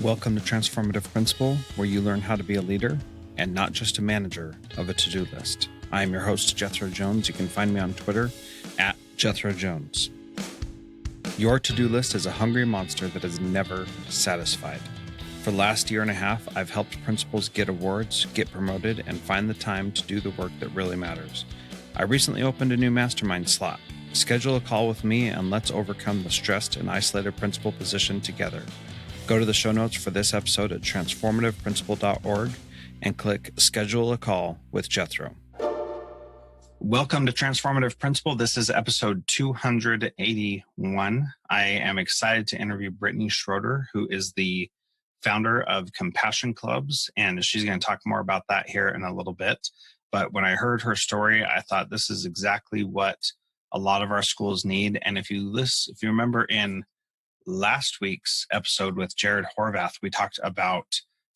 Welcome to Transformative Principal, where you learn how to be a leader and not just a manager of a to-do list. I am your host, Jethro Jones. You can find me on Twitter at Jethro Jones. Your to-do list is a hungry monster that is never satisfied. For the last year and a half, I've helped principals get awards, get promoted, and find the time to do the work that really matters. I recently opened a new mastermind slot. Schedule a call with me and let's overcome the stressed and isolated principal position together. Go to the show notes for this episode at transformativeprincipal.org and click Schedule a Call with Jethro. Welcome to Transformative Principal. This is episode 281. I am excited to interview Brittni Schroeder, who is the founder of Compassion Clubs, and she's going to talk more about that here in a little bit. But when I heard her story, I thought this is exactly what a lot of our schools need. And if you remember in last week's episode with Jared Horvath, we talked about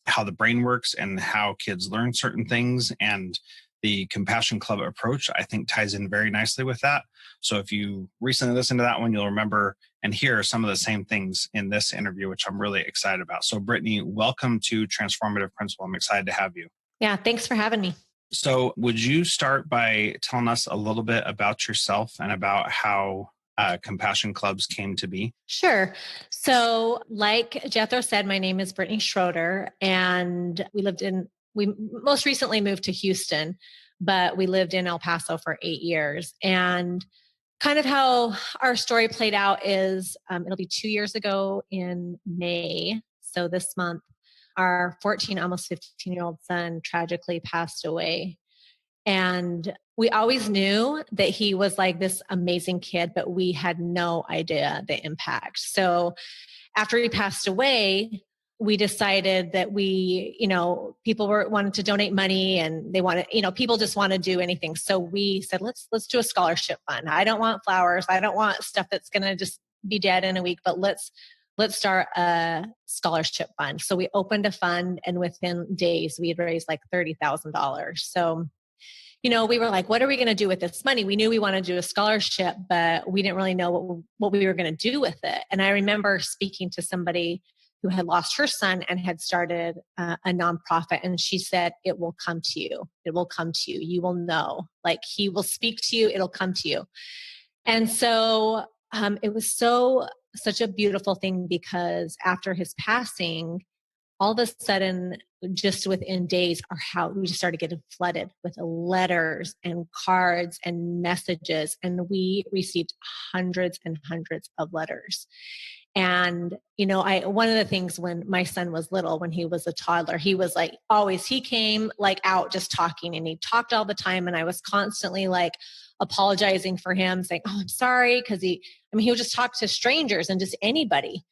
how the brain works and how kids learn certain things, and the Compassion Club approach, I think, ties in very nicely with that. So if you recently listened to that one, you'll remember and hear some of the same things in this interview, which I'm really excited about. So Brittni, welcome to Transformative Principal. I'm excited to have you. Yeah, thanks for having me. So would you start by telling us a little bit about yourself and about how Compassion Clubs came to be? Sure. So like Jethro said, my name is Brittni Schroeder, and we most recently moved to Houston, but we lived in El Paso for 8 years. And kind of how our story played out is it'll be 2 years ago in May. So this month, our 14, almost 15-year-old son tragically passed away. And we always knew that he was like this amazing kid, but we had no idea the impact. So after he passed away, we decided that people wanted to donate money, and they wanted, people just want to do anything. So we said, let's do a scholarship fund. I don't want flowers. I don't want stuff that's going to just be dead in a week, but let's start a scholarship fund. So we opened a fund, and within days we had raised like $30,000. So we were like, what are we going to do with this money? We knew we wanted to do a scholarship, but we didn't really know what we were going to do with it. And I remember speaking to somebody who had lost her son and had started a nonprofit. And she said, it will come to you. It will come to you. You will know, like he will speak to you. It'll come to you. And so it was such a beautiful thing, because after his passing, all of a sudden, just within days, we just started getting flooded with letters and cards and messages. And we received hundreds and hundreds of letters. And, one of the things when my son was little, when he was a toddler, he was like, he came like out just talking, and he talked all the time. And I was constantly like apologizing for him, saying, oh, I'm sorry. Cause he would just talk to strangers and just anybody.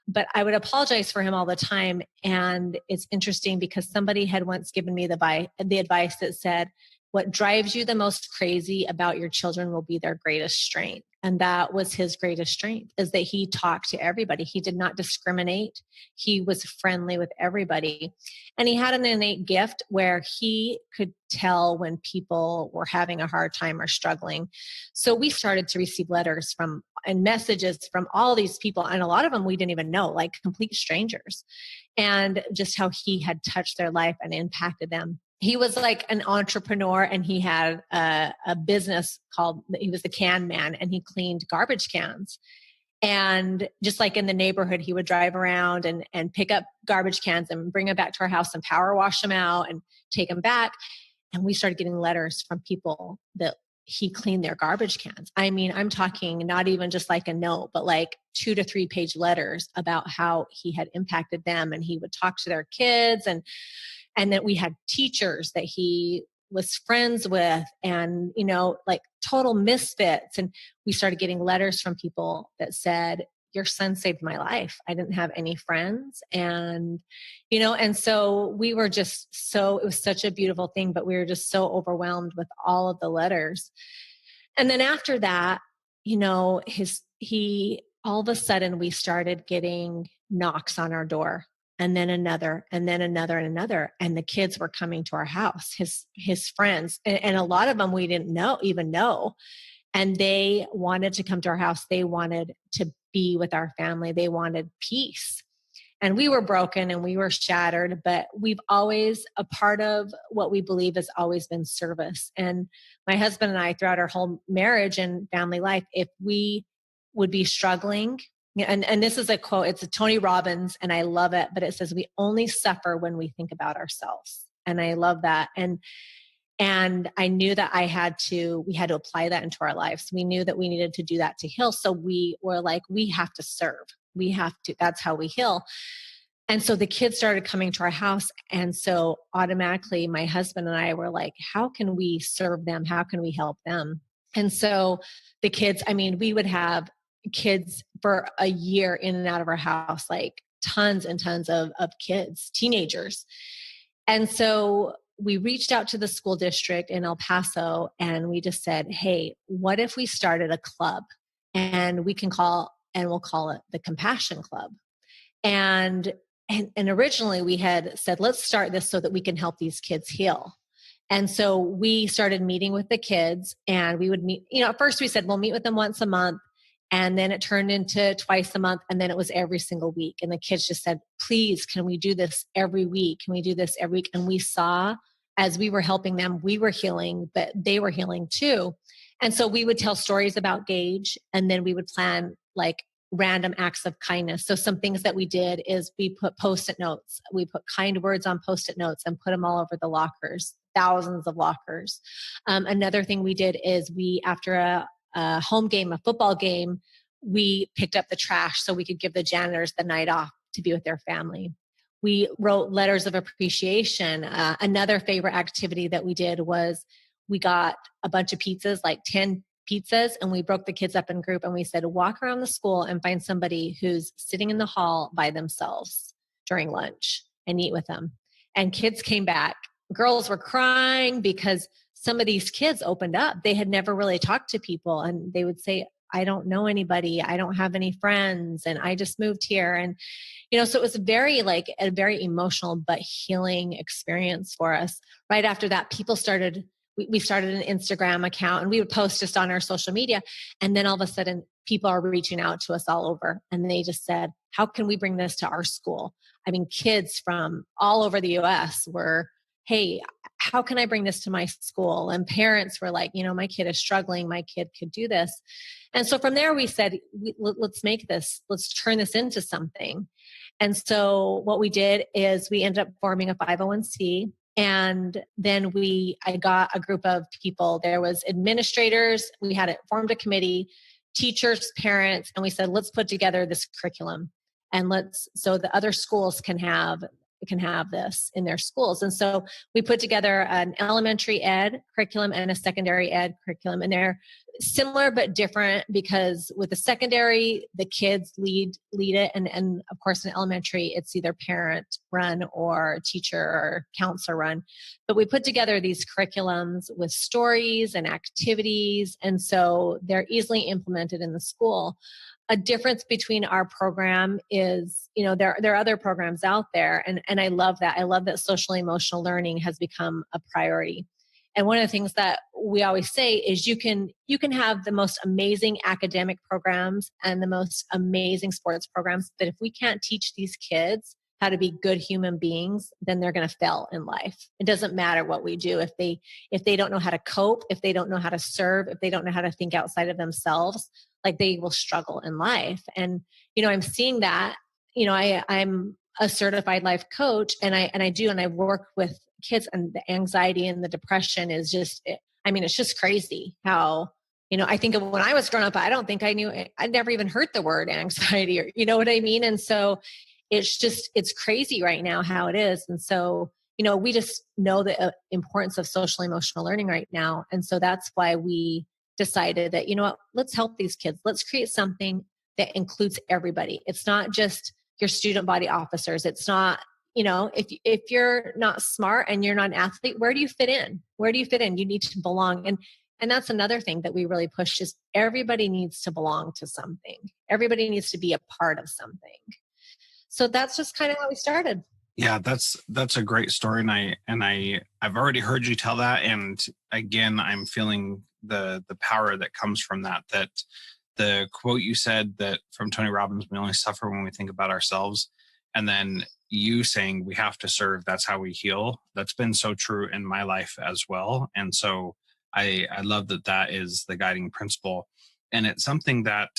But I would apologize for him all the time. And it's interesting because somebody had once given me the advice that said, what drives you the most crazy about your children will be their greatest strength. And that was his greatest strength, is that he talked to everybody. He did not discriminate. He was friendly with everybody. And he had an innate gift where he could tell when people were having a hard time or struggling. So we started to receive letters and messages from all these people. And a lot of them we didn't even know, like complete strangers, and just how he had touched their life and impacted them. He was like an entrepreneur, and he had a business he was the can man, and he cleaned garbage cans. And just like in the neighborhood, he would drive around and pick up garbage cans and bring them back to our house and power wash them out and take them back. And we started getting letters from people that he cleaned their garbage cans. I'm talking not even just like a note, but like 2 to 3 page letters about how he had impacted them. And he would talk to their kids, and that we had teachers that he was friends with, and, like total misfits. And we started getting letters from people that said, your son saved my life. I didn't have any friends. And, and so we were it was such a beautiful thing, but we were just so overwhelmed with all of the letters. And then after that, all of a sudden we started getting knocks on our door. And then another, and then another, and another. And the kids were coming to our house, his friends. And a lot of them we didn't even know. And they wanted to come to our house. They wanted to be with our family. They wanted peace. And we were broken and we were shattered, but we've always, a part of what we believe has always been service. And my husband and I, throughout our whole marriage and family life, if we would be struggling, and this is a quote, it's a Tony Robbins, and I love it, but it says, we only suffer when we think about ourselves. And I love that. And I knew that we had to apply that into our lives. We knew that we needed to do that to heal. So we were like, we have to serve. We have to, that's how we heal. And so the kids started coming to our house. And so automatically my husband and I were like, how can we serve them? How can we help them? And so the kids, I mean, we would have kids for a year in and out of our house, like tons and tons of kids, teenagers. And so we reached out to the school district in El Paso and we just said, hey, what if we started a club and we'll call it the Compassion Club. And originally we had said, let's start this so that we can help these kids heal. And so we started meeting with the kids and we would meet, at first we said, we'll meet with them once a month. And then it turned into twice a month. And then it was every single week. And the kids just said, please, can we do this every week? Can we do this every week? And we saw as we were helping them, we were healing, but they were healing too. And so we would tell stories about Gage, and then we would plan like random acts of kindness. So some things that we did is we put Post-it notes. We put kind words on Post-it notes and put them all over the lockers, thousands of lockers. Another thing we did is after a home game, a football game, we picked up the trash so we could give the janitors the night off to be with their family. We wrote letters of appreciation. Another favorite activity that we did was we got a bunch of pizzas, like 10 pizzas, and we broke the kids up in group and we said, walk around the school and find somebody who's sitting in the hall by themselves during lunch and eat with them. And kids came back. Girls were crying because some of these kids opened up. They had never really talked to people and they would say, I don't know anybody. I don't have any friends. And I just moved here. And, so it was a very emotional but healing experience for us. Right after that, people started, we started an Instagram account and we would post just on our social media. And then all of a sudden people are reaching out to us all over. And they just said, how can we bring this to our school? I mean, kids from all over the US were, hey, how can I bring this to my school? And parents were like, my kid is struggling. My kid could do this. And so from there we said, let's turn this into something. And so what we did is we ended up forming a 501c. And then I got a group of people. There was administrators. We had formed a committee, teachers, parents, and we said, let's put together this curriculum and so the other schools can have this in their schools. And so we put together an elementary ed curriculum and a secondary ed curriculum, and they're similar but different because with the secondary, the kids lead it. And of course in elementary, it's either parent run or teacher or counselor run. But we put together these curriculums with stories and activities. And so they're easily implemented in the school. A difference between our program is, there are other programs out there. And I love that. I love that social emotional learning has become a priority. And one of the things that we always say is you can have the most amazing academic programs and the most amazing sports programs, but if we can't teach these kids how to be good human beings, then they're going to fail in life. It doesn't matter what we do. If they don't know how to cope, if they don't know how to serve, if they don't know how to think outside of themselves, like they will struggle in life. And, I'm seeing that, I'm a certified life coach and I work with kids, and the anxiety and the depression is just, it's just crazy how, I think of when I was growing up, I don't think I'd never even heard the word anxiety or, you know what I mean? And so it's crazy right now how it is. And so, we just know the importance of social emotional learning right now. And so that's why we decided that, let's help these kids. Let's create something that includes everybody. It's not just your student body officers. It's not, if you're not smart and you're not an athlete, where do you fit in? Where do you fit in? You need to belong. And that's another thing that we really push is everybody needs to belong to something. Everybody needs to be a part of something. So that's just kind of how we started. Yeah, that's a great story. And I've already heard you tell that. And again, I'm feeling the power that comes from that the quote you said that from Tony Robbins, we only suffer when we think about ourselves. And then you saying we have to serve, that's how we heal. That's been so true in my life as well. And so I love that that is the guiding principle. And it's something that,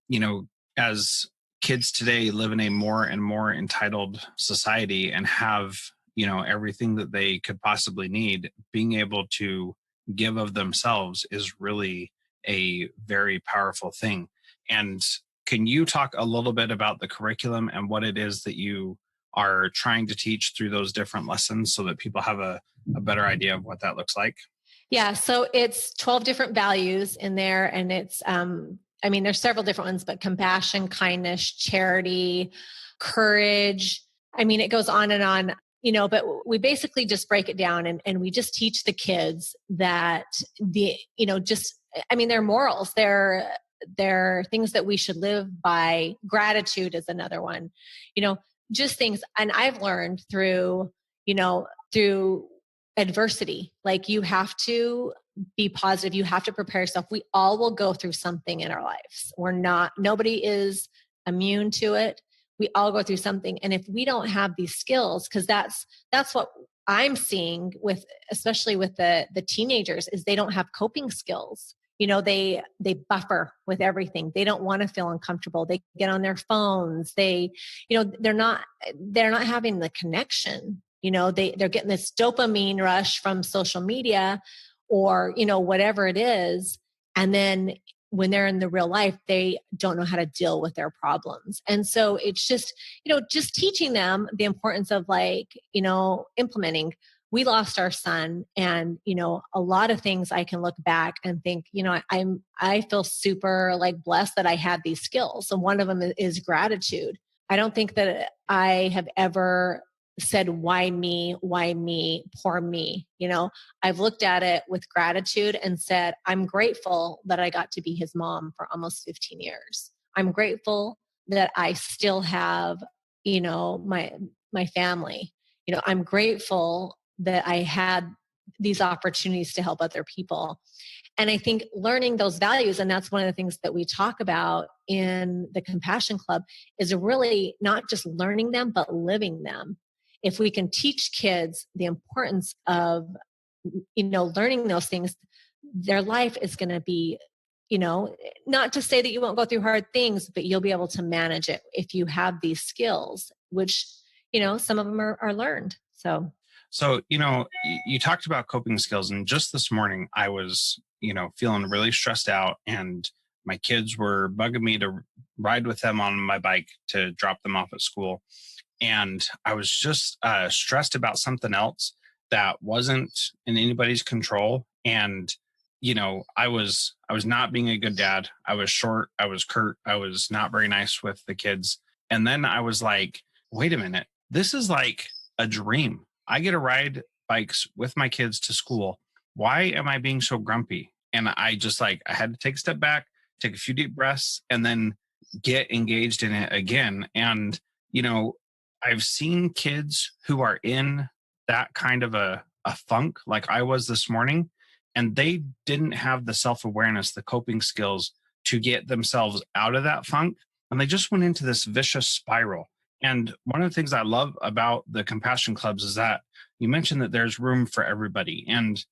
you know, as kids today live in a more and more entitled society and have, you know, everything that they could possibly need, being able to give of themselves is really a very powerful thing. And can you talk a little bit about the curriculum and what it is that you are trying to teach through those different lessons so that people have a better idea of what that looks like? Yeah, so it's 12 different values in there, and it's I mean, there's several different ones, but compassion, kindness, charity, courage. I mean, it goes on and on, you know, but we basically just break it down, and we just teach the kids that just, I mean, they're morals. They're things that we should live by. Gratitude is another one, you know, just things. And I've learned through adversity, like you have to be positive. You have to prepare yourself. We all will go through something in our lives. Nobody is immune to it. We all go through something. And if we don't have these skills, because that's what I'm seeing especially with the teenagers, is they don't have coping skills. You know, they buffer with everything. They don't want to feel uncomfortable. They get on their phones. They're not having the connection. You know, they're getting this dopamine rush from social media or, you know, whatever it is. And then when they're in the real life, they don't know how to deal with their problems. And so it's just, you know, just teaching them the importance of, like, you know, implementing. We lost our son, and, you know, a lot of things I can look back and think, you know, I feel super like blessed that I had these skills. So one of them is gratitude. I don't think that I have ever said, why me, poor me. You know, I've looked at it with gratitude and said, I'm grateful that I got to be his mom for almost 15 years. I'm grateful that I still have, you know, my family. You know, I'm grateful that I had these opportunities to help other people. And I think learning those values, and that's one of the things that we talk about in the Compassion Club, is really not just learning them, but living them. If we can teach kids the importance of, you know, learning those things, their life is going to be, you know, not to say that you won't go through hard things, but you'll be able to manage it if you have these skills, which, you know, some of them are learned. So, you know, you talked about coping skills, and just this morning I was, you know, feeling really stressed out, and my kids were bugging me to ride with them on my bike to drop them off at school. And I was just stressed about something else that wasn't in anybody's control. And, you know, I was not being a good dad. I was short. I was curt. I was not very nice with the kids. And then I was like, wait a minute, this is like a dream. I get to ride bikes with my kids to school. Why am I being so grumpy? And I had to take a step back, take a few deep breaths, and then get engaged in it again. And, you know, I've seen kids who are in that kind of a funk like I was this morning, and they didn't have the self-awareness, the coping skills to get themselves out of that funk. And they just went into this vicious spiral. And one of the things I love about the compassion clubs is that you mentioned that there's room for everybody. And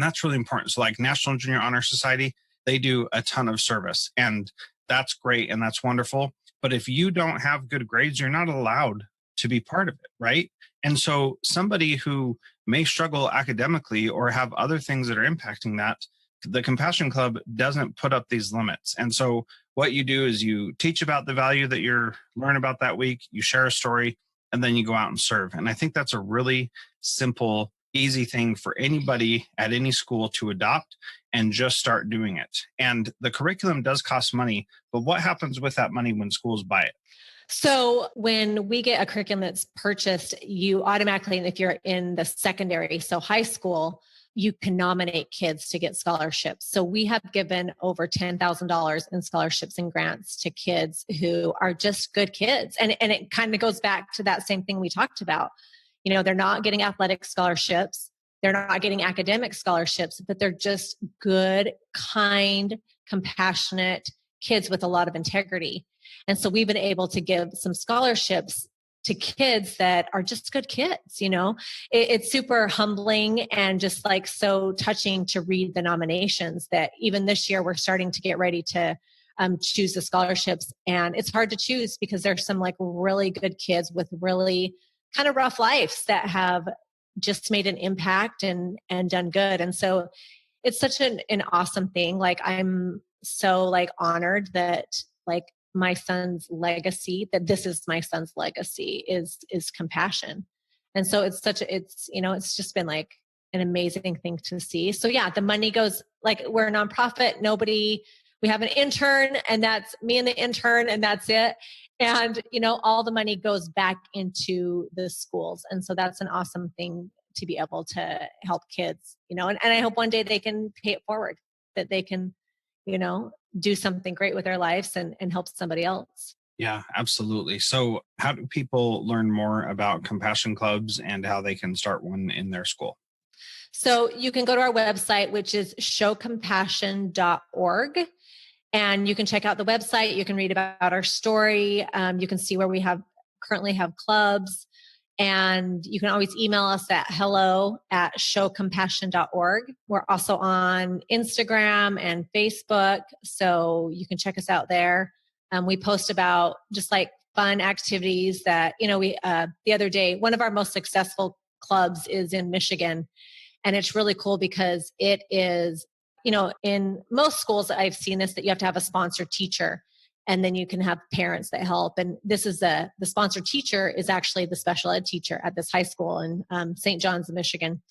that's really important. So like National Junior Honor Society, they do a ton of service, and that's great. And that's wonderful. But if you don't have good grades, you're not allowed to be part of it, right? And so somebody who may struggle academically or have other things that are impacting that, the Compassion Club doesn't put up these limits. And so what you do is you teach about the value that you're learning about that week, you share a story, and then you go out and serve. And I think that's a really simple, easy thing for anybody at any school to adopt and just start doing it. And the curriculum does cost money, but what happens with that money when schools buy it? So when we get a curriculum that's purchased, you automatically, and if you're in the secondary, so high school, you can nominate kids to get scholarships. So we have given over $10,000 in scholarships and grants to kids who are just good kids. And it kind of goes back to that same thing we talked about. You know, they're not getting athletic scholarships. They're not getting academic scholarships, but they're just good, kind, compassionate kids with a lot of integrity. And so we've been able to give some scholarships to kids that are just good kids. It's super humbling and just like so touching to read the nominations that even this year we're starting to get ready to choose the scholarships. And it's hard to choose because there's some like really good kids with really kind of rough lives that have just made an impact and done good. And so it's such an awesome thing. Like I'm so like honored that like my son's legacy, that this is my son's legacy is compassion. And so it's just been like an amazing thing to see. So yeah, the money goes, like we're a nonprofit, we have an intern and that's me and the intern and that's it. And, all the money goes back into the schools. And so that's an awesome thing to be able to help kids, and I hope one day they can pay it forward, that they can, do something great with their lives and help somebody else. Yeah, absolutely. So how do people learn more about compassion clubs and how they can start one in their school? So you can go to our website, which is showcompassion.org. And you can check out the website. You can read about our story. You can see where we currently have clubs. And you can always email us at hello@showcompassion.org. We're also on Instagram and Facebook, so you can check us out there. We post about just like fun activities that, we the other day, one of our most successful clubs is in Michigan. And it's really cool because it is, in most schools I've seen this, that you have to have a sponsor teacher. And then you can have parents that help. And this is the sponsor teacher is actually the special ed teacher at this high school in St. John's, Michigan.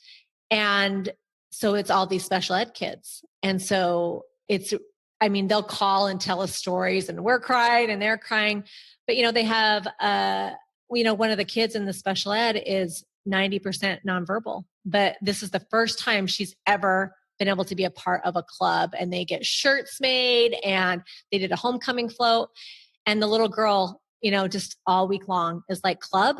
And so it's all these special ed kids. And so they'll call and tell us stories and we're crying and they're crying. But, they have, one of the kids in the special ed is 90% nonverbal. But this is the first time she's ever been able to be a part of a club, and they get shirts made and they did a homecoming float. And the little girl, just all week long is like, club.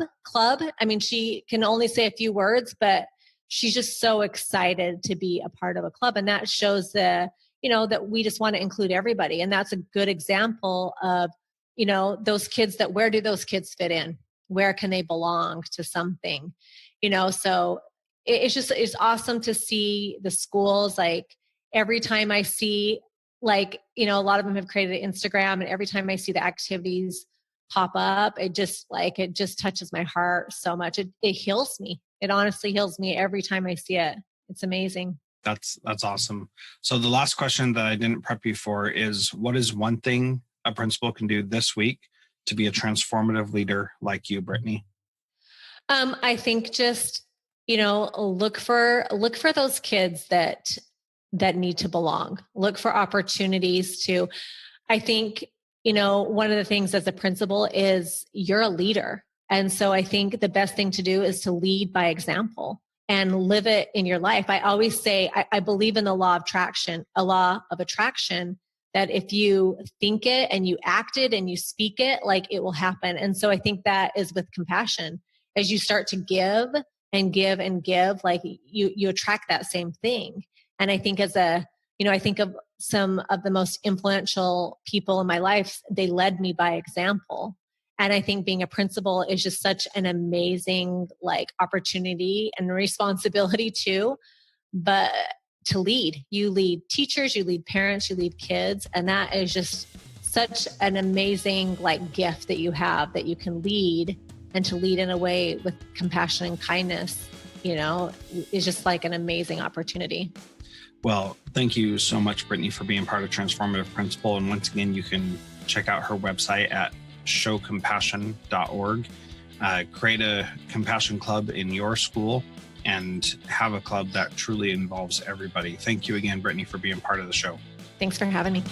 She can only say a few words, but she's just so excited to be a part of a club. And that shows that we just want to include everybody. And that's a good example of, those kids where do those kids fit in? Where can they belong to something? So it's awesome to see the schools. Like every time I see, like, a lot of them have created an Instagram, and every time I see the activities pop up, it just touches my heart so much. It heals me. It honestly heals me every time I see it. It's amazing. That's awesome. So the last question that I didn't prep you for is, what is one thing a principal can do this week to be a transformative leader like you, Brittni? I think just, look for those kids that need to belong. Look for opportunities to, I think, one of the things as a principal is you're a leader. And so I think the best thing to do is to lead by example and live it in your life. I always say, I believe in the law of attraction, that if you think it and you act it and you speak it, like it will happen. And so I think that is with compassion. As you start to give and give and give, like you attract that same thing. And I think I think of some of the most influential people in my life, they led me by example. And I think being a principal is just such an amazing opportunity and responsibility too. But to lead, you lead teachers, you lead parents, you lead kids. And that is just such an amazing gift that you have, that you can lead, and to lead in a way with compassion and kindness, is just an amazing opportunity. Well, thank you so much, Brittni, for being part of Transformative Principal. And once again, you can check out her website at showcompassion.org. Create a compassion club in your school and have a club that truly involves everybody. Thank you again, Brittni, for being part of the show. Thanks for having me.